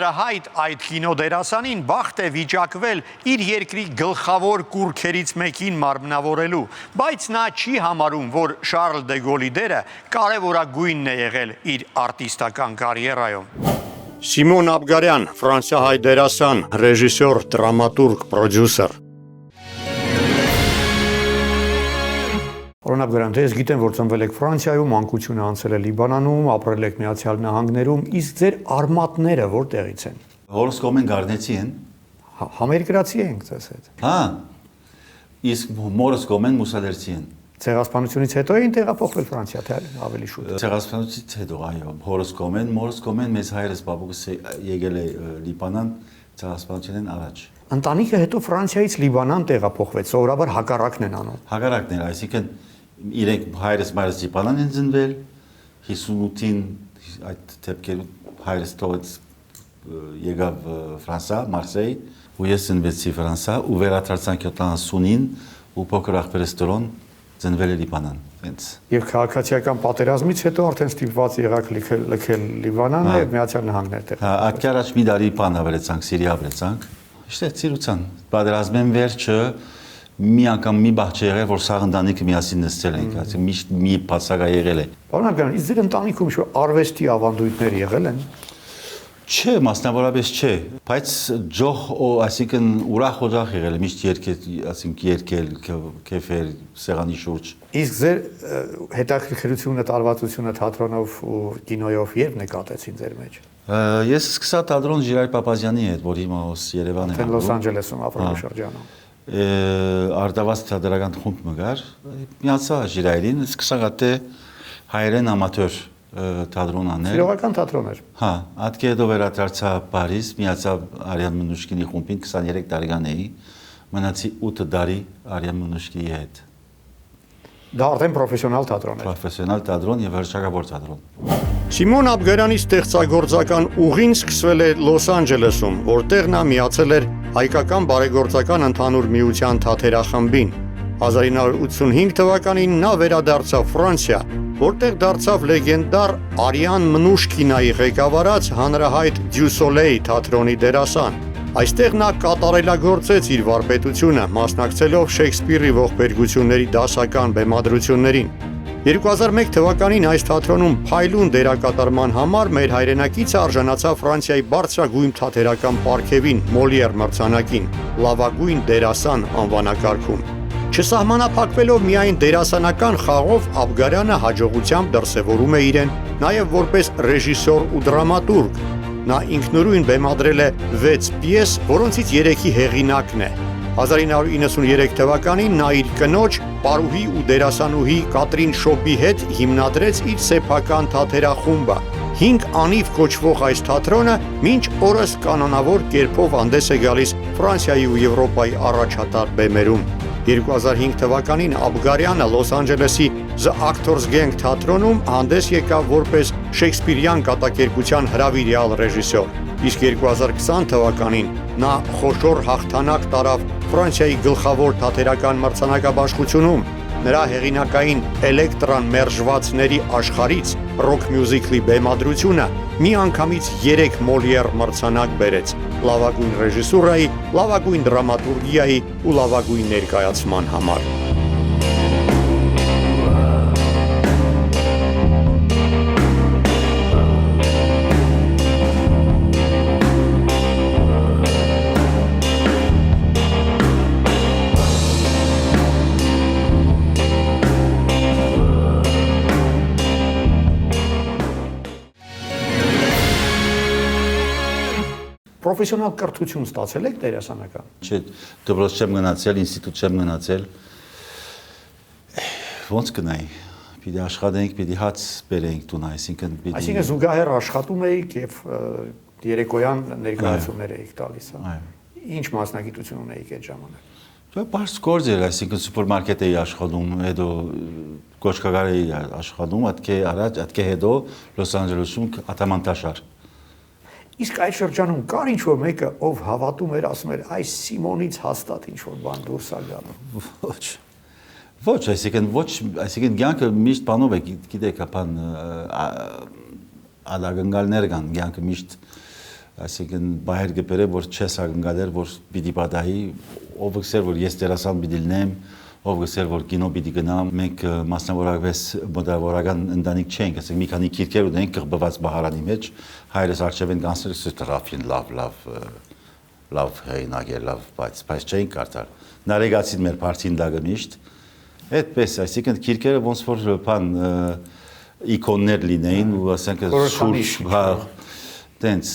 Հանրահայտ այդ կինոդերասանին բախտ է վիճակվել իր երկրի գլխավոր կուռքերից մեկին մարմնավորելու, բայց նա չի համարում, որ Շարլ դե Գոլի դերը կարևորագույնն է եղել իր արտիստական կարիերայում։ Սիմոն Աբգարյան, ֆրանսիահայ դերասան, ռեժիսոր, դրամատուրգ, պրոդյուսեր։ Պարոն Աբգարյան, ես գիտեմ, որ ծնվել եք Ֆրանսիայում, մանկությունը անցել է Լիբանանում, ապրել եք Միացյալ Նահանգներում, իսկ ձեր արմատները որտեղից են։ Հորս կոմեն գարնեցի են։ Համերկրացի ենք ձեզ հետ։ Հա։ Իսկ մորս կոմեն մուսալերցի են։ Ցեղասպանությունից հետո էին տեղափոխվել Ֆրանսիա, թե ավելի շուտ։ Ցեղասպանությունից հետո, այո, հորս կոմեն, մորս կոմեն, մեծ հայրս բաբուկս եկել է Լիբանան, ցեղասպանությունեն առաջ։ Ընտանիքը հետո Ֆրանսիայից Լիբանան տեղափոխվեց, սովորաբար հակառակն են անում։ Հակառակն էր, այսինքն իրենք հայրս մայրս Լիբանան են ծնվել, 58-ին այդ դեպքերում հայրս թողեց եկավ Ֆրանսա, Մարսեյ, ու ես ծնվեցի Ֆրանսա ու վերադարձանք 70-ին ու փոքր աղբերս դրոն ծնվել է Լիբանան, հենց։ Եվ քաղաքացիական պատերազմից հետո արդեն ստիպված եղաք լքել Լիբանանը եւ Միացյալ Նահանգներ տեղ։ Հա, ակյարաչ մի դարի բան ավելացանք, Սիրիա ավելացանք։ Իշտե ծիրուցան, պատերազմեն վերջը մի անգամ մի բախ եղել, որ սաղ ընտանիքը միասին նստել ենք, այսինքն միշտ մի բացակա եղել է։ Պարոն Աբգարյան, իսկ ձեր ընտանիքում ինչ-որ արվեստի ավանդույթներ եղել են։ Չէ, մասնավորապես չէ, բայց ջող, այսինքն ուրախ օջախ եղել է, միշտ երգել, քեֆեր, սեղանի շուրջ։ Իսկ ձեր հետաքրքրությունը, տարվածությունը թատրոնով ու կինոյով երբ նկատեցին ձեր մեջ։ Ես սկսա թատրոն Ժիրայր Պապազյանի հետ, որ հիմա Երևան է։ Լոս Անջելեսում ապրում շրջանում։ Արտավազ թատերական խումբ մգար, միացա Ժիրայրին, սկսա գտե հայերեն ամատոր թատրոն անել։ Սիրողական թատրոն էր։ Հա, ատկե հետո վերադարձա Փարիզ, միացա Արիան Մնուշկինի խումբին, 23 տարեկան էի, մնացի 8 տարի Արիան Մնուշկիի հետ։ Դա արդեն պրոֆեսիոնալ թատրոն էր։ Պրոֆեսիոնալ թատրոն եւ հրաշագավոր թատրոն։ Սիմոն Աբգարյանի ստեղծագործական ուղին սկսվել է Լոս Անջելեսում, որտեղ նա միացել էր Հայկական բարեգործական ընդհանուր միության թատերախմբին։ 1985 թվականին նա վերադարձավ Ֆրանսիա, որտեղ դարձավ լեգենդար Արիան Մնուշկինայի ղեկավարած հանրահայտ Դյու Սոլեյ թատրոնի դերասան։ Այստեղ նա կատարելագործեց իր վարպետությունը, մասնակցելով Շեքսպիրի ողբերգությունների դասական բեմադրություններին։ 2001 թվականին այս թատրոնում փայլուն դերակատարման համար մեր հայրենակիցը արժանացավ Ֆրանսիայի բարձրագույն թատերական պարգևին Մոլիեր մրցանակին, լավագույն դերասան անվանակարգում։ Չսահմանափակվելով միայն դերասանական խաղով, Աբգարյանը հաջողությամբ դրսևորում է իրեն նաև որպես ռեժիսոր ու դրամատուրգ։ Նա ինքնուրույն բեմադրել է 6 պիես, որոնցից 3-ի հեղինակն է։ 1993 թվականին նա իր կնոջ, պարուհի ու դերասանուհի Կատրին Շոպի հետ հիմնադրեց իր սեփական թատերախումբը։ 5 անիվ կոչվող այս թատրոնը մինչ օրս կանոնավոր կերպով հանդես է գալիս Ֆրանսիայի ու Եվրոպայի առաջատար բեմերում։ 2005 թվականին Աբգարյանը Լոս Անջելեսի The Actors Gang թատրոնում հանդես եկավ որպես Շեքսպիրյան կատակերգության հրավիրյալ ռեժիսոր։ Իսկ 2020 թվականին նա խոշոր հաղթանակ տարավ Ֆրանսիայի գլխավոր թատերական մրցանակաբաշխությունում։ Նրա հեղինակային Էլեկտրան մերժվածների աշխարհից ռոք մյուզիկլի բեմադրությունը միանգամից 3 Մոլիեր մրցանակ բերեց՝ լավագույն ռեժիսուրայի, լավագույն դրամատուրգիայի ու լավագույն ներկայացման համար։ Պրոֆեսիոնալ կրթություն ստացել եք դերասանական։ Չէ, դպրոց չեմ գնացել, ինստիտուտ չեմ գնացել։ Ոնց գնայի։ Պիտի աշխատենք, պիտի հաց բերենք տուն, այսինքն պիտի։ Այսինքն զուգահեռ աշխատում էիք եւ երեկոյան ներկայացումներ էիք տալիս, հա։ Ինչ մասնագիտություն ունեիք այդ ժամանակ։ Դա բարձ գործ էր, այսինքն սուպերմարկետ էի աշխատում, հետո կոշկագար էի աշխատում, այդքե առաջ, այդքե հետո Լոս Անջելեսում ատամանտաշար։ Իսկ այդ շրջանում կար ինչ-որ մեկը, ով հավատում էր, ասում էր, այս Սիմոնից հաստատ ինչ-որ բան դուրս է գալու։ Ոչ, այսինքն կյանքը միշտ բանով է, գիտեք, ապան ադագնգալներ կան, կյանքը միշտ այսինքն բայր գբերը որ չես ակնկալեր որ պիտի պատահի ով գսեր որ ես դերասան պիտի լինեմ ով գսեր որ կինո պիտի գնամ մենք մասնավորապես մոդավորական ընտանիք չենք ասենք մի քանի քիրքեր ունենք կղբված բահարանի մեջ հայրս արչևեն կանցել ստրաֆին լավ հեյնակ է լավ բայց չենք կարդալ նարեգացին մեր партին դագը միշտ այդպես այսինքն քիրքերը ոնց որ բան իկոններ լինեին ու ասենք շուրջ Տենց,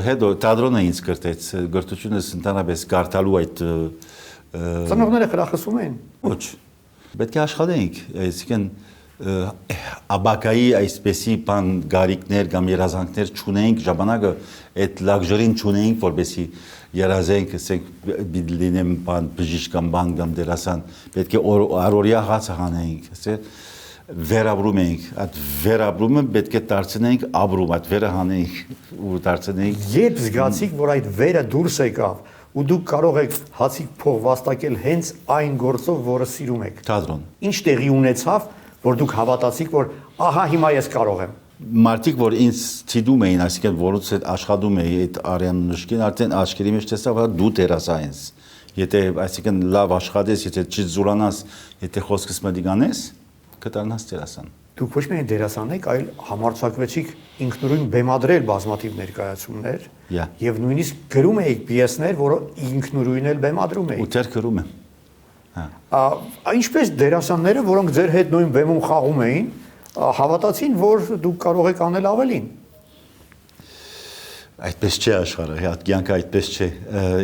հետո տադրոնը ինձ կրտեց, գրթությունս ընդանրապես կարդալու այդ ծնողները խրախուսում էին։ Ոչ, պետք է աշխատեինք, այսինքն աբակայի այսպեսի բան գարիկներ կամ երազանքներ չունեինք, ժամանակը այդ լաքժերին չունեինք, որպեսի երազենք, ասենք լինեմ բան բժիշկ կամ բան կամ դերասան, պետք է առօրյա հացը հանեինք, ասենք վերաբրում ենք, այդ վերաբրումը պետք է դարձնենք ապրում, այդ վերը հանենք ու դարձնենք։ Երբ զգացիք, որ այդ վերը դուրս եկավ ու դուք կարող եք հացիկ փող վաստակել հենց այն գործով, որը սիրում եք։ Թատրոն։ Ինչ տեղի ունեցավ, որ դուք հավատացիք, որ ահա հիմա ես կարող եմ։ Մարդիկ, որ ինձ ցիդում էին, այսինքն որոնց հետ աշխատում էի այդ Արիան Նուշկին, արդեն աչքերի մեջ տեսավ, որ դու դերասան ես։ Եթե այսինքն լավ աշխատես, եթե չզուրանաս, եթե խոսքս մտիկ անես, կդառնաս դերասան։ Դուք ոչ միայն դերասան եք, այլ համարձակվեցիք ինքնուրույն բեմադրել բազմաթիվ ներկայացումներ եւ նույնիսկ գրում էիք պիեսներ, որը ինքնուրույն էլ բեմադրում էիք։ Ու դեր գրում եմ։ Ինչպես դերասանները, որոնք ձեր հետ նույն բեմում խաղում էին, հավատացին, որ դուք կարող եք անել ավելին։ Այդպես չէ աշխարհը, հատ կյանքը այդպես չէ։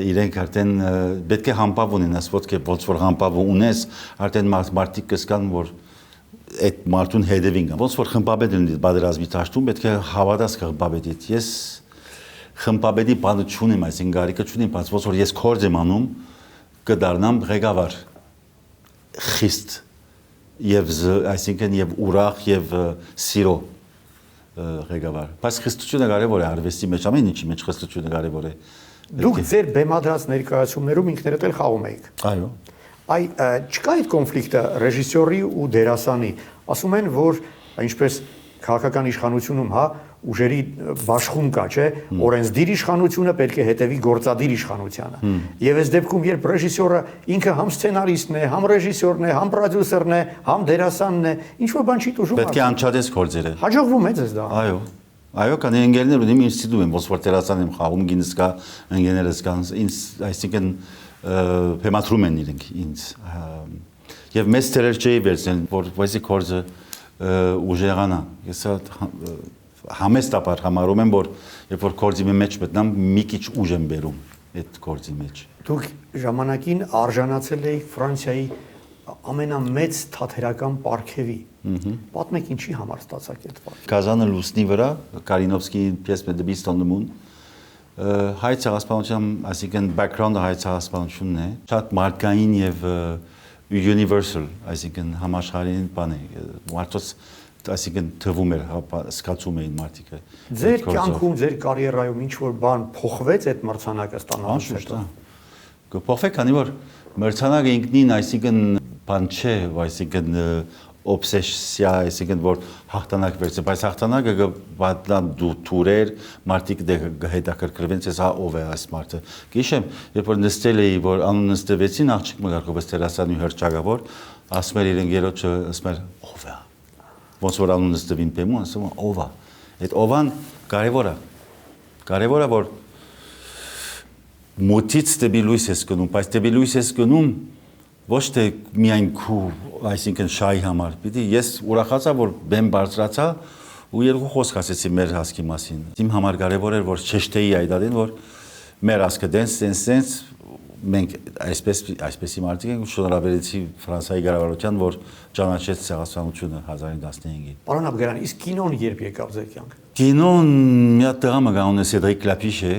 Իրենք արդեն պետք է համբավ ունենաս, ոնց որ համբավ ունես, արդեն մարդիկ կսկան, որ այդ մարդուն հետևին կան։ Ոնց որ խմբաբեդ լինի բادرազմի դաշտում, պետք է հավատաս խմբաբեդից։ Ես խմբաբեդի բանը չունեմ, այսինքն գարիկը չունեմ, բայց ոնց որ ես կորձ եմ անում, կդառնամ ղեկավար խիստ եւ այսինքն եւ ուրախ եւ սիրո ղեկավար։ Բայց խստությունը կարևոր է արվեստի մեջ, ամեն ինչի մեջ խստությունը կարևոր է։ Դուք ձեր բեմադրած ներկայացումներում ինքներդ էլ խաղում եք։ Այո։ Չկա այդ կոնֆլիկտը ռեժիսորի ու դերասանի։ Ասում են, որ ինչպես քաղաքական իշխանությունում, հա, ուժերի բաշխում կա, չէ, օրենսդիր իշխանությունը պետք է հետևի գործադիր իշխանությանը։ Եվ այս դեպքում, երբ ռեժիսորը ինքը համ սցենարիստն է, համ ռեժիսորն է, համ պրոդյուսերն է, համ դերասանն է, ինչ որ բան չի տուժում։ Պետք է անչադես գործերը։ Հաջողվում է ձեզ դա։ Այո։ Այո, կան ընկերներ ունեմ, ինձ ցիդում եմ, ոնց որ դերասան եմ խաղում, գինս կա, ընկերներս կան, ինձ այսինքն փեմատրում են իրենք ինձ։ Եվ մեծ դերեր չէի վերցնել, որ ոյսի կորձը ուժեղանա։ Ես համեստաբար համարում եմ, որ երբ որ կորձի մեջ մտնամ, մի քիչ ուժ եմ բերում այդ կորձի մեջ։ Դուք ժամանակին արժանացել եք Ֆրանսիայի ամենամեծ թատերական պարգևի։ Պատմեք ինչի համար ստացաք այդ պարգևը։ Կազանը լուսնի վրա Կարինովսկիի պիես The Beast on the Moon հայ ցեղասպանության, այսինքն background-ը հայ ցեղասպանությունն է, շատ մարդկային եւ universal, այսինքն համաշխարհային բան է։ Մարդոց այսինքն թվում էր, սկացում էին մարդիկը։ Ձեր կյանքում, ձեր կարիերայում ինչ որ բան փոխվեց այդ մրցանակը ստանալուց հետո։ Կփոխվի, քանի որ մրցանակը ինքնին, այսինքն բան չէ, այսինքն օբսեսիա, այսինքն որ հաղթանակ վերցնի, բայց հաղթանակը կբադլան դուրեր, մարդիկ հետաքրքրվեն, ցես հա ով է այս մարդը։ Գիշեմ, երբ որ նստել էի, որ անուն նստվեցին, աղջիկ մգարկովս դերասանի հրճագավոր, ասում էր իր ընկերոջը, ասում էր ով է։ Ոնց որ անուն նստվին բեմում, ասում են ով է։ Այդ ովան կարևոր է։ Կարևոր է, որ մոտից դեպի լույս ես գնում, բայց դեպի լույս ես գնում ոչ թե միայն քու, այսինքն շահի համար, պիտի ես ուրախացա, որ բեմ բարձրացա ու երկու խոսք ասեցի մեր հասկի մասին։ Իմ համար կարևոր էր, որ չեշտեի այդ adin, որ մեր հասկը դենց մենք այսպեսի մարդիկ ենք, շնորհավորեցի Ֆրանսիայի կառավարության, որ ճանաչեց ցեղասպանությունը 1915-ին։ Պարոն Աբգարյան, իսկ կինոն երբ եկավ ձեր կյանք։ Կինոն մի հատ տղա մը գանուն է Սեդրիկ Լապիշը,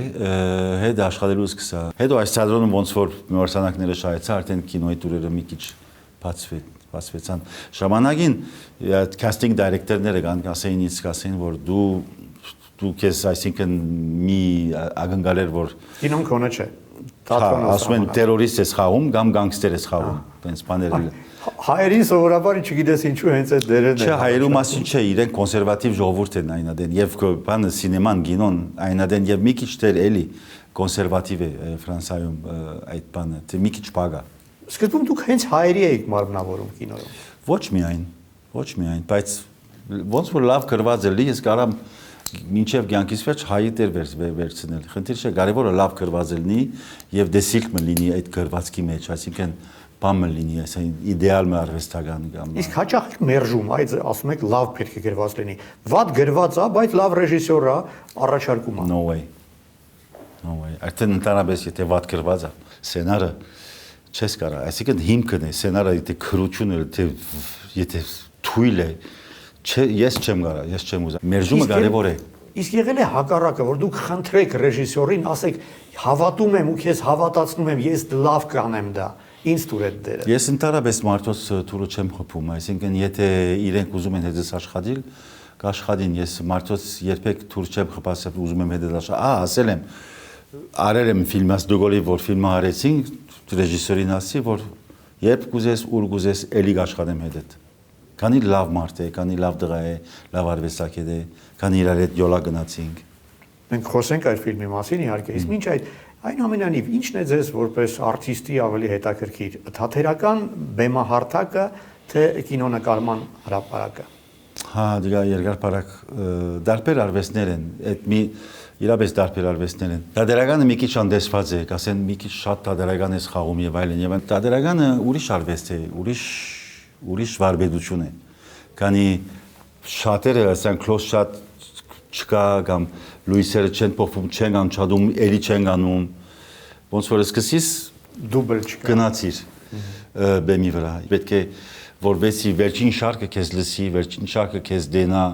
հետ աշխատելու սկսա։ Հետո այս թատրոնում ոնց որ մրցանակները շահեցա, արդեն կինոյի տուրերը մի քիչ բացվեցան։ Ժամանակին casting director-ները կան, ասեին ինձ, ասեին, որ դու քեզ այսինքն մի ակնկալեր, որ կինոն քոնը չէ։ Ասում են տերորիստ ես խաղում կամ գանգստեր ես խաղում, տենց բաներ։ Հայերին սովորաբար չգիտես ինչու հենց այդ դերերն Չէ, հայերու մասին չէ, իրենք կոնսերվատիվ ժողովուրդ են այնադեն եւ բանը սինեման, գինոն այնադեն եւ մի քիչ դեր էլի կոնսերվատիվ է Ֆրանսիայում այդ բանը, թե մի քիչ բագա։ Սկզբում դուք հենց հայերի էիք մարմնավորում կինոյում։ Ոչ միայն, բայց ոնց որ լավ գրված է լի, ես կարամ մինչև կյանքիս վերջ հայի դեր վերցնել։ Խնդիրը չէ, կարևորը լավ գրված լինի եւ դեսիլք մը լինի այդ գրվածքի մեջ, այսինքն բան մը լինի, այսին իդեալ մը արվեստական կամ։ Իսկ հաճախ մերժում, այդ ասում եք լավ պետք է գրված լինի։ Վատ գրված է, բայց լավ ռեժիսոր է, առաջարկում է։ No way. Արդեն ընդհանրապես եթե վատ գրված է, սցենարը չես կարա, այսինքն հիմքն է, սցենարը եթե քրություն է, եթե թույլ է, ես չեմ ուզում։ Մերժումը կարևոր է։ Իսկ եղել է հակառակը, որ դուք խնդրեք ռեժիսորին, ասեք հավատում եմ ու քեզ հավատացնում եմ, ես լավ կանեմ դա։ Ինչ տուր է դերը։ Ես ընդհանրապես մարդոց թուրը չեմ խփում, այսինքն եթե իրենք ուզում են հետս աշխատել, կաշխատին, ես մարդոց երբեք թուր չեմ խփասել, ուզում եմ հետս աշխատել, ասել եմ, արել եմ ֆիլմաս դուգոլի, որ ֆիլմը արեցինք, ռեժիսորին ասի, որ երբ կուզես, ուր կուզես, էլի աշխատեմ հետդ։ Քանի լավ մարդ է, քանի լավ դղա է, լավ արվեստագետ է, քանի իրար հետ յոլա գնացինք։ Մենք խոսենք այդ ֆիլմի մասին իհարկե, իսկ մինչ այդ այնուամենայնիվ ինչն է ձեզ որպես արտիստի ավելի հետաքրքիր, թատերական բեմահարթակը, թե կինոնկարման հրապարակը։ Հա, դրա երկարպարակ դարբեր արվեստներ են, այդ մի իրապես դարբեր արվեստներ են։ Թատերականը մի քիչ անդեսված է, ասեն մի քիչ շատ թատերական է խաղում եւ այլն, եւ թատերականը ուրիշ արվեստ է, ուրիշ վարպետություն է։ Քանի շատերը ասեն կլոս շատ չկա կամ լույսերը չեն փոխվում, չեն անջատում, էլի չեն անում։ Ոնց որ սկսես դուբլ չկա։ Գնացիր բեմի վրա։ Պետք է որովհետեւ վերջին շարքը քեզ լսի, վերջին շարքը քեզ դենա,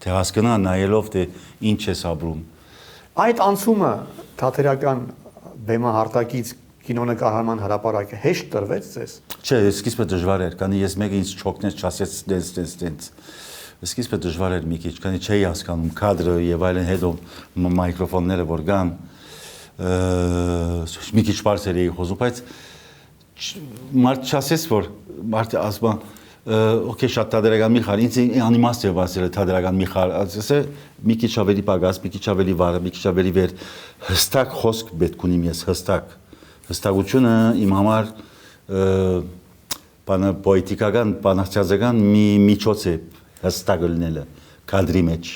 թե հասկանա նայելով թե ինչ ես ապրում։ Այդ անցումը թատերական բեմահարտակից կինոնկարման հրապարակը հեշտ տրվեց ձեզ։ Չէ, սկիզբը դժվար էր, քանի ես մեկը ինձ չոքնեց, չասեց դենց։ Սկիզբը դժվար էր մի քիչ, քանի չէի հասկանում կադրը եւ այլն, հետո մայկրոֆոնները որ կան, մի քիչ բարձր էի խոսում, բայց մարդ չասեց որ մարդ ասում օքեյ շատ թատերական Միխայել, ինձ անիմաստ է ասել թատերական Միխայել, ասես մի քիչ ավելի պակաս, մի քիչ ավելի վառ, մի քիչ ավելի վեր, հստակ խոսք պետք ունիմ ես, հստակությունը իմ համար բանը պոետիկական, բանաստեղծական մի միջոց է հստակ լինելը կադրի մեջ։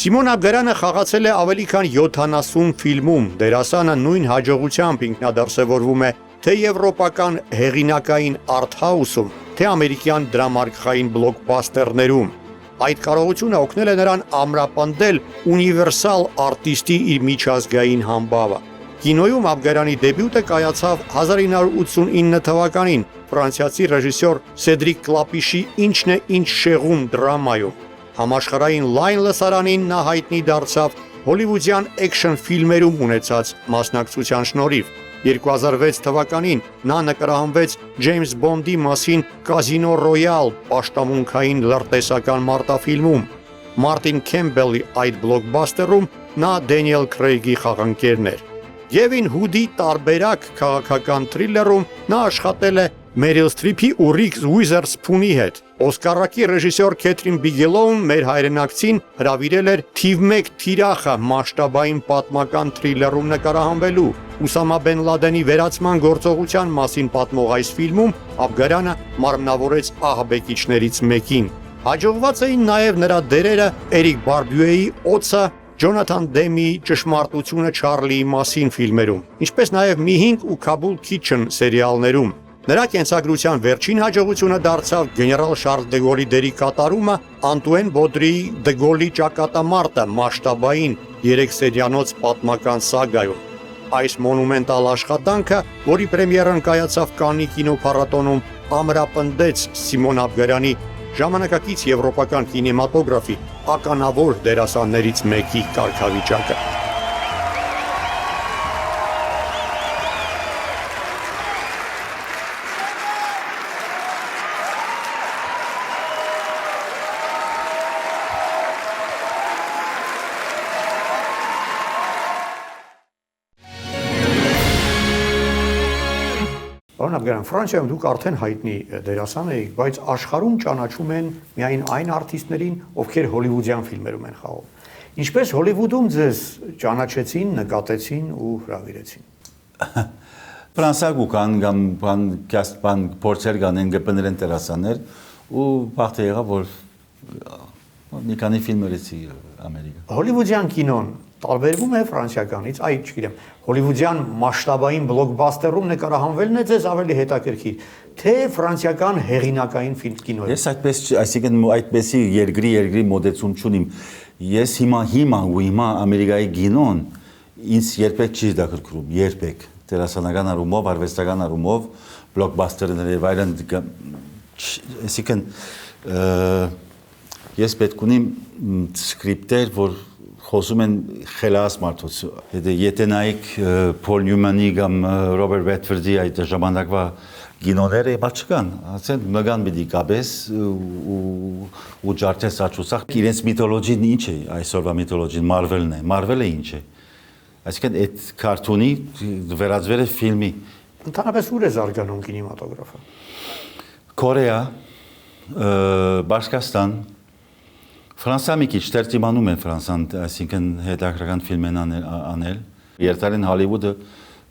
Սիմոն Աբգարյանը խաղացել է ավելի քան 70 ֆիլմում, դերասանը նույն հաջողությամբ ինքնադրսևորվում է թե եվրոպական հեղինակային արթհաուսում, թե ամերիկյան դրամարկղային բլոկբասթերներում։ Այդ կարողությունը օգնել է նրան ամրապնդել ունիվերսալ արտիստի իր միջազգային համբավը։ Կինոյում Աբգարյանի դեբյուտը կայացավ 1989 թվականին ֆրանսիացի ռեժիսոր Սեդրիկ Կլապիշի «Ինչն է ինչ շեղում» դրամայում։ Համաշխարհային լայն լսարանին նա հայտնի դարձավ հոլիվուդյան էքշն ֆիլմերում ունեցած մասնակցության շնորհիվ։ 2006 թվականին նա նկարահանվեց Ջեյմս Բոնդի մասին Կազինո Ռոյալ պաշտամունքային լրտեսական մարտաֆիլմում։ Մարտին Քեմբելի այդ բլոկբասթերում նա Դենիել Քրեյգի խաղանկերն էր։ Գևին Հուդի տարբերակ քաղաքական թրիլերում նա աշխատել է Մերիլ Սթրիփի ու Ռիքս Ուիզերսփունի հետ։ Օսկարակի ռեժիսոր Քեթրին Բիգելոուն մեր հայրենակցին հրավիրել էր թիվ 1 թիրախը մասշտաբային պատմական թրիլերում նկարահանվելու։ Ուսամա Բեն Լադենի վերացման գործողության մասին պատմող այս ֆիլմում Աբգարյանը մարմնավորեց ահաբեկիչներից մեկին։ Հաջողված էին նաև նրա դերերը Էրիկ Բարբյուեի «Օձը», Ջոնաթան Դեմի «Ճշմարտությունը Չարլիի մասին» ֆիլմերում, ինչպես նաև «Միհինգ» ու «Քաբուլ Քիչեն» սերիալներում։ Նրա կենսագրության վերջին հաջողությունը դարձավ գեներալ Շարլ դե Գոլի դերի կատարումը Անտուեն Բոդրիի «Դե Գոլի ճակատամարտը» մասշտաբային 3 սերիանոց պատմական սագայում։ Այս մոնումենտալ աշխատանքը, որի պրեմիերան կայացավ Կաննի կինոփառատոնում, ամրապնդեց Սիմոն Աբգարյանի ժամանակակից եվրոպական կինեմատոգրաֆի ականավոր դերասաններից մեկի կարգավիճակը։ Պարոն Աբգարյան, Ֆրանսիայում դուք արդեն հայտնի դերասան եք, բայց աշխարհում ճանաչում են միայն այն արտիստներին, ովքեր հոլիվուդյան ֆիլմերում են խաղում։ Ինչպես Հոլիվուդում ձեզ ճանաչեցին, նկատեցին ու հրավիրեցին։ Ֆրանսիայում կան կան փորձեր կան գպներեն դերասաններ ու բախտը եղավ որ մի քանի ֆիլմերից Ամերիկա։ Հոլիվուդյան կինոն տարբերվում է ֆրանսիականից, այ չգիտեմ, հոլիվուդյան մասշտաբային բլոկբասթերում նկարահանվելն է ձեզ ավելի հետաքրքիր, թե ֆրանսիական հեղինակային կինոյը։ Ես այդպես, այսինքն այդպեսի երկրի մոդեցում չունիմ։ Ես հիմա Ամերիկայի կինոն ինձ երբեք չի հետաքրքրում, երբեք դերասանական առումով, արվեստական առումով, բլոկբասթերներ եւ այլն, այսինքն ես պետք ունիմ սկրիպտեր, որ խոսում են խելաս մարդուց։ Եթե նայեք Փոլ Նյումանի կամ Ռոբերտ Ռեդֆորդի այդ ժամանակվա կինոները բաչկան, ասեն մգան պիտի կաբես ու ջարդես աչուսախ։ Իրենց միթոլոգին ինչ է, այսօրվա միթոլոգին Մարվելն է։ Մարվելը ինչ է։ Այսինքն այդ քարտունի վերածվել է ֆիլմի։ Ընդհանրապես ուր է զարգանում կինեմատոգրաֆը։ Կորեա, Բաշկաստան, Ֆրանսիա մի քիչ դերտիմանում են Ֆրանսան, այսինքն հետաքրքրական ֆիլմ են անել։ Երթալեն Հոլիվուդը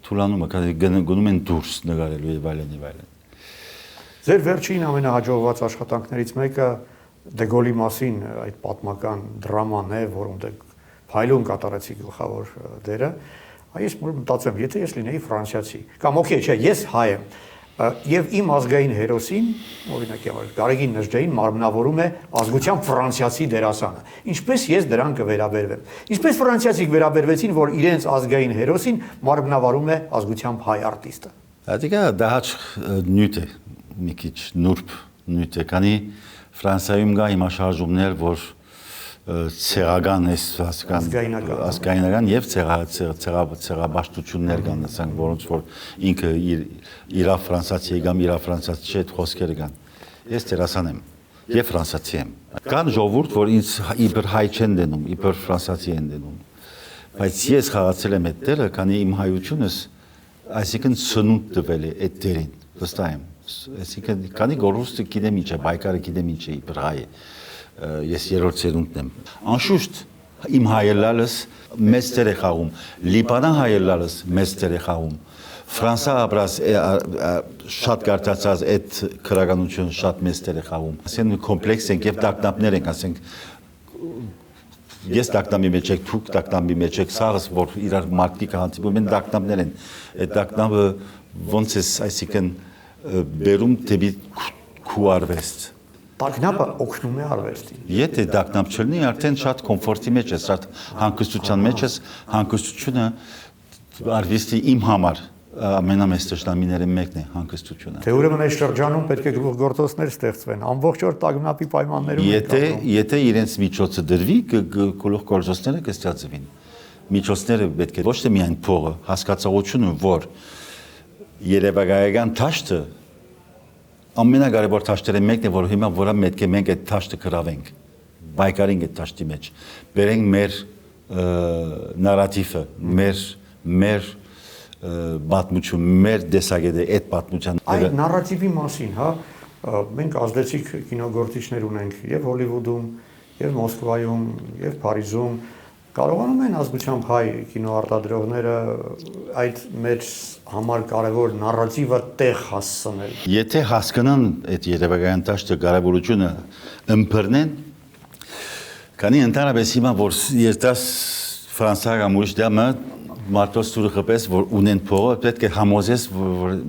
թուլանում է, գնում են դուրս նկարելու եւ այլն եւ այլն։ Ձեր վերջին ամենահաջողված աշխատանքներից մեկը Դեգոլի մասին այդ պատմական դրաման է, որում դուք փայլուն կատարեցի գլխավոր դերը։ Այս մտածեմ, եթե ես լինեի ֆրանսիացի, կամ օքեյ, չէ, ես հայ եմ, եւ իմ ազգային հերոսին, օրինակ Գարեգին Նժդեին մարմնավորում է ազգությամբ ֆրանսիացի դերասանը։ Ինչպես ես դրան կվերաբերվեմ։ Ինչպես ֆրանսիացիք վերաբերվեցին, որ իրենց ազգային հերոսին մարմնավորում է ազգությամբ հայ արտիստը։ Դա դահաճ նյութ է, մի քիչ նուրբ նյութ է, քանի Ֆրանսիայում կա հիմա շարժումներ, որ ցեղական ազգայնական եւ ցեղաբաշխություններ կան, ասենք, որոնց որ ինքը իր ֆրանսիացի կամ իր ֆրանսիացի հետ խոսքերը կան։ Ես դերասան եմ եւ ֆրանսիացի եմ։ Կան ժողովուրդ, որ ինձ իբր հայ չեն դնում, իբր ֆրանսիացի են դնում։ Բայց ես խաղացել եմ այդ դերը, քանի իմ հայությունս, այսինքն սնունդ տվել է այդ դերին, վստահ եմ։ Այսինքն քանի գորուստը գիտեմ ինչ է, բայկարը գիտեմ ինչ է, իբր հայ է։ Ես երրորդ սերունդն եմ։ Անշուշտ իմ հայելալս մեծ դեր է խաղում, Լիբանան հայելալս մեծ դեր է խաղում, Ֆրանսա ապրած շատ կարծացած այդ քրականությունը շատ մեծ դեր է խաղում։ Ասեն կոմպլեքս ենք եւ տակնապներ ենք, ասենք ես տակնամի մեջ եք, դուք տակնամի մեջ եք, սաղս որ իրար մարդիկ հանդիպում են տակնապներ են։ Այդ տակնապը ոնց է, այսինքն բերում դեպի քու արվեստ։ Տագնապը օգնում է արվեստին։ Եթե տագնապ չլինի, արդեն շատ կոմֆորտի մեջ ես, շատ հանգստության մեջ ես, հանգստությունը արվեստի իմ համար ամենամեծ ճշտամիները մեկն է հանգստությունը։ Թե ուրեմն այս շրջանում պետք է գլուխգործոցներ ստեղծվեն, ամբողջ օր տագնապի պայմաններում։ Եթե իրենց միջոցը դրվի, գլուխգործոցները կստեղծվին։ Միջոցները պետք է ոչ թե միայն փողը, հասկացողությունը, որ երևակայական դաշտը ամենակարևոր դաշտերը մեկն է, որ հիմա որը պետք է մենք այդ դաշտը գրավենք, բայկարենք այդ դաշտի մեջ, բերենք մեր նարատիվը, մեր պատմություն, մեր տեսակետը այդ պատմության։ Այդ նարատիվի մասին, հա, մենք ազդեցիկ կինոգործիչներ ունենք եւ Հոլիվուդում, եւ Մոսկվայում, եւ Փարիզում, կարողանում են ազգությամբ հայ կինոարտադրողները այդ մեր համար կարևոր նարատիվը տեղ հասցնել։ Եթե հասկանան այդ երևակայական դաշտը կարևորությունը ըմբռնեն, քանի ընդհանրապես հիմա որ երտաս ֆրանսիական ուրիշ դեմը մարդոց դուրը խփես որ ունեն փողը պետք է համոզես որ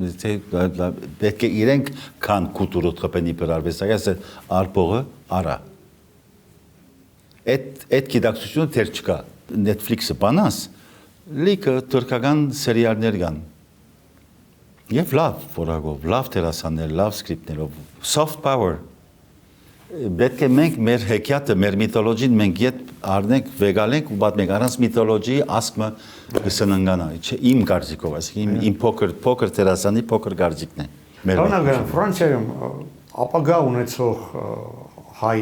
պետք է իրենք կան կուտուրոտ խփեն իբր արվեստագասը արփողը արա այդ գիտակցությունը դեռ չկա Netflix-ը բանաս լիքը թուրքական սերիալներ կան եւ լավ որակով լավ դերասաններ լավ սկրիպտներով soft power պետք է մենք մեր հեքիաթը մեր միթոլոգին մենք իդ առնենք վեգալենք ու պատմենք առանց միթոլոգիի ասկմը կսննգանա իմ կարծիքով այսինքն իմ փոքր դերասանի փոքր կարծիքն է Բանական Ֆրանսիայում ապագա ունեցող հայ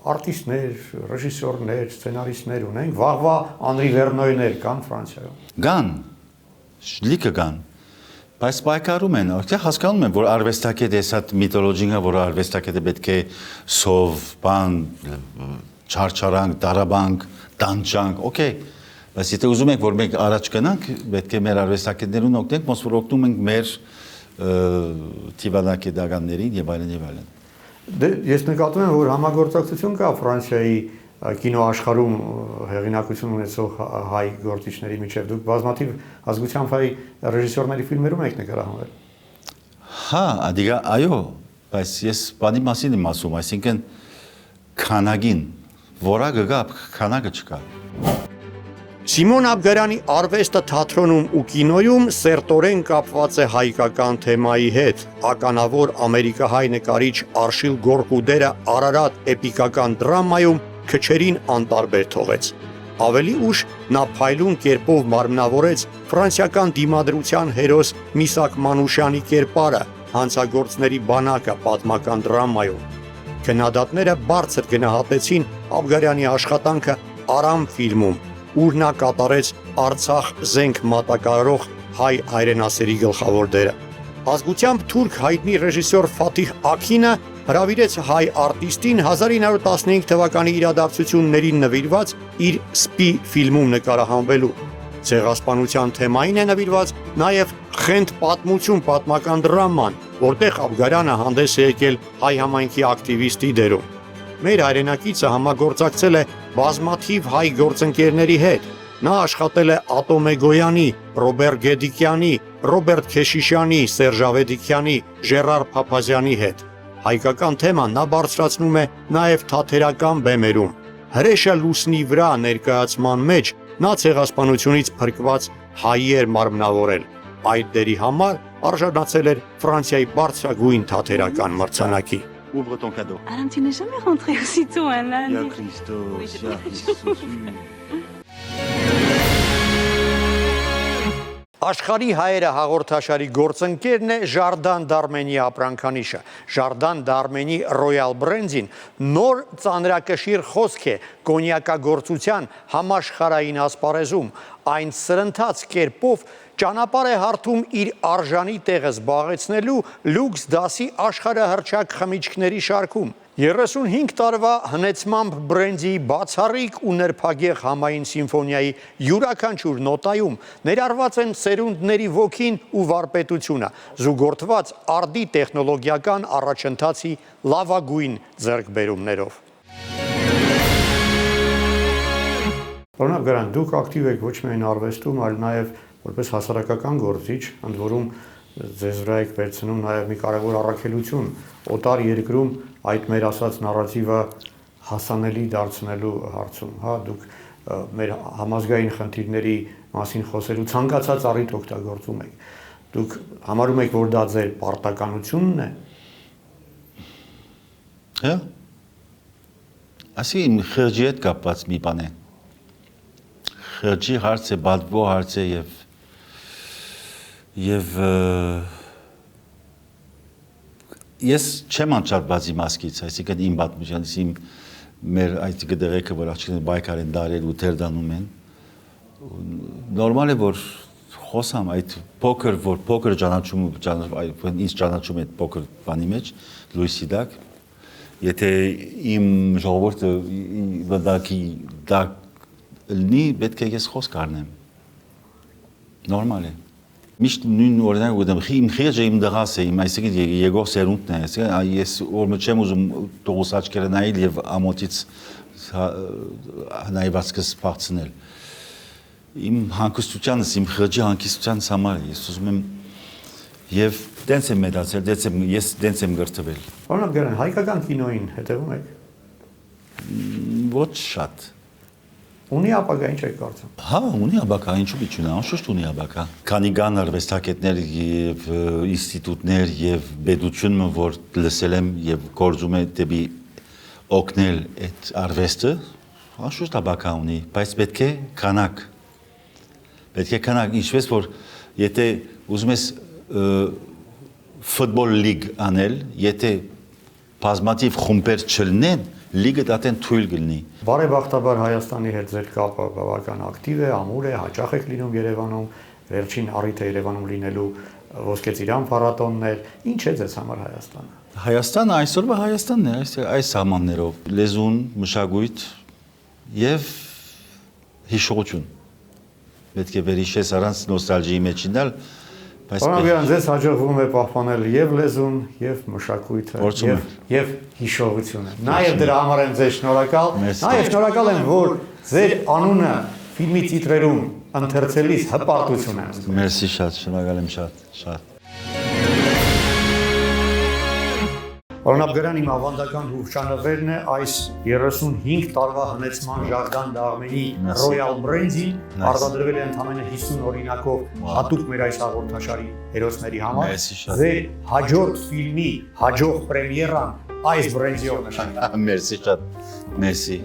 արտիստներ, ռեժիսորներ, սցենարիստներ ունենք, վաղվա Անրի Վերնոյներ կան Ֆրանսիայում։ Կան, լիքը կան։ Բայց պայքարում են, հասկանում են, որ արվեստագետ էս այդ միթոլոգիա, որ արվեստագետը պետք է սով, բան, չարչարանք, դարաբանք, տանջանք, օքեյ։ Բայց եթե ուզում ենք, որ մենք առաջ գնանք, պետք է մեր արվեստագետներուն օգնենք, ոնց որ օգնում ենք մեր թիվանակետականներին եւ այլն եւ այլն։ Դե ես նկատում եմ, որ համագործակցություն կա Ֆրանսիայի կինոաշխարհում հեղինակություն ունեցող հայ գործիչների միջև դուք բազմաթիվ ազգությամբ հայ ռեժիսորների ֆիլմերում եք նկարահանվել։ Հա, ադիգա, այո, բայց ես բանի մասին եմ ասում, այսինքն քանագին, որակը կա, քանակը չկա։ Սիմոն Աբգարյանի արվեստը թատրոնում ու կինոյում սերտորեն կապված է հայկական թեմայի հետ։ Ականավոր ամերիկահայ նկարիչ Արշիլ Գորկուդերը Արարատ էպիկական դրամայում քչերին անտարբեր թողեց։ Ավելի ուշ նա փայլուն կերպով մարմնավորեց ֆրանսիական դիմադրության հերոս Միսակ Մանուշյանի կերպարը հանցագործների բանակը պատմական դրամայում։ Քննադատները բարձր գնահատեցին Աբգարյանի աշխատանքը Արամ ֆիլմում, ուր նա կատարեց Արցախ զենք մատակարարող հայ հայրենասերի գլխավոր դերը։ Ազգությամբ թուրք հայտնի ռեժիսոր Ֆաթիհ Աքինը հրավիրեց հայ արտիստին 1915 թվականի իրադարձություններին նվիրված իր «Սպի» ֆիլմում նկարահանվելու։ Ցեղասպանության թեմային է նվիրված նաև «Խենթ պատմություն» պատմական դրաման, որտեղ Աբգարյանը հանդես է եկել հայ համայնքի ակտիվիստի դերում։ Մեր հայրենակիցը համագործակցել է բազմաթիվ հայ գործընկերների հետ։ Նա աշխատել է Ատոմ Էգոյանի, Ռոբերտ Գեդիկյանի, Ռոբերտ Քեշիշյանի, Սերժ Ավետիքյանի, Ժերար Փափազյանի հետ։ Հայկական թեման նա բարձրացնում է նաև թատերական բեմերում։ Հրեշը լուսնի վրա ներկայացման մեջ նա ցեղասպանությունից փրկված հայ էր մարմնավորել։ Այդ դերի համար արժանացել էր Ֆրանսիայի բարձրագույն թատերական մրցանակի։ Ouvre ton cadeau. Alain, tu n'es jamais rentré aussitôt un lundi. Ya Christos, ya Christos. Աշխարհի հայերը հաղորդաշարի գործընկերն է Ժարդան Դարմենի ապրանքանիշը։ Ժարդան Դարմենի Royal Brand-ին նոր ծանրակշիռ խոսք է կոնյակագործության համաշխարհային ասպարեզում։ Այն սրընթաց կերպով ճանապարհ է հարթում իր արժանի տեղը զբաղեցնելու լյուքս դասի աշխարհահռչակ խմիչքների շարքում։ 35 տարվա հնեցմամբ բրենդի բացառիկ ու նրբագեղ համային սիմֆոնիայի յուրաքանչյուր նոտայում ներառված են սերունդների ոգին ու վարպետությունը, զուգորդված արդի տեխնոլոգիական առաջընթացի լավագույն ձեռքբերումներով։ Պարոն Աբգարյան, դուք ակտիվ եք ոչ միայն արվեստում, այլ նաև որպես հասարակական գործիչ, ընդ որում ձեզ վրա եք վերցնում նաև մի կարևոր առաքելություն օտար երկրում այդ մեր ասած նարատիվը հասանելի դարձնելու հարցում, հա, դուք մեր համազգային խնդիրների մասին խոսելու ցանկացած առիթ օգտագործում եք։ Դուք համարում եք, որ դա ձեր պարտականությունն է։ Հա։ Ասի իմ խղճի հետ կապված մի բան է։ Խղճի հարց է, բադվո հարց է եւ ես չեմ անչափված իմ ասկից, այսինքն իմ պատմությունից, իմ մեր այդ գդերեկը, որ աղջիկները բայկար են դարել ու թեր դանում են, նորմալ է, որ խոսամ այդ փոքր ճանաչում, ինձ ճանաչում այդ փոքր բանի մեջ, լույսի դակ, եթե իմ ժողովուրդը վտակի դակ լնի, պետք է ես խոսք առնեմ, նորմալ է։ Միշտ նույն օրինակ ուտեմ, իմ խիղճը իմ դղաս է, իմ այսինքն եկող սերունդն է, ես օրը չեմ ուզում տողուս աչքերը նայել եւ ամոթից նայվածքս փախցնել։ Իմ հանգստությանս, իմ խղճի հանգստությանս համար է, ես ուզում եմ եւ դենց եմ մտածել, ես դենց եմ գրթվել։ Պարոն Աբգարյան, հայկական կինոյին հետևում եք։ Ոչ շատ։ Ունի ապագա, ինչ եք կարծում։ Հա, ունի ապագա, ինչու՞ չի ունի, անշուշտ ունի ապագա։ Քանի կան արվեստագետներ եւ ինստիտուտներ եւ պետությունը, որ լսել եմ եւ գործում է դեպի օգնել այդ արվեստը, անշուշտ ապագա ունի, բայց պետք է քանակ։ Պետք է քանակ, ինչպես որ եթե ուզում ես ֆուտբոլ լիգ անել, եթե բազմաթիվ խումբեր չլինեն, լիգը դատեն թույլ կլինի։ Բարեբախտաբար Հայաստանի հետ ձեր կապը բավական ակտիվ է, ամուր է, հաճախ եք լինում Երևանում, վերջին առիթ է Երևանում լինելու ոսկե ծիրան փառատոններ, ինչ է ձեզ համար Հայաստանը։ Հայաստանը այսօրվա Հայաստանն է, այս համաններով լեզուն, մշակույթ եւ հիշողություն։ Պետք է վերհիշես առանց նոստալգիայի մեջ ինալ, բայց Պարոն ձեզ հաջողվում է պահպանել եւ լեզուն, եւ մշակույթը, եւ հիշողությունը։ Նաեւ դրա համար եմ ձեզ շնորհակալ, նաեւ շնորհակալ եմ, որ ձեր անունը ֆիլմի տիտրերում ընթերցելիս հպարտություն եմ զգում։ Մերսի շատ, շնորհակալ եմ շատ։ Օրինաբերան իմ ավանդական հուշանվերն է այս 35 տարվա հնեցման Ժարդան Դաղմենի Royal Brand-ին, արտադրվել է ընդամենը 50 օրինակով հատուկ մեր այս հաղորդաշարի հերոսների համար։ Ձեր հաջորդ ֆիլմի հաջող պրեմիերան այս բրենդիով նշանակա։ Մերսի շատ, մերսի։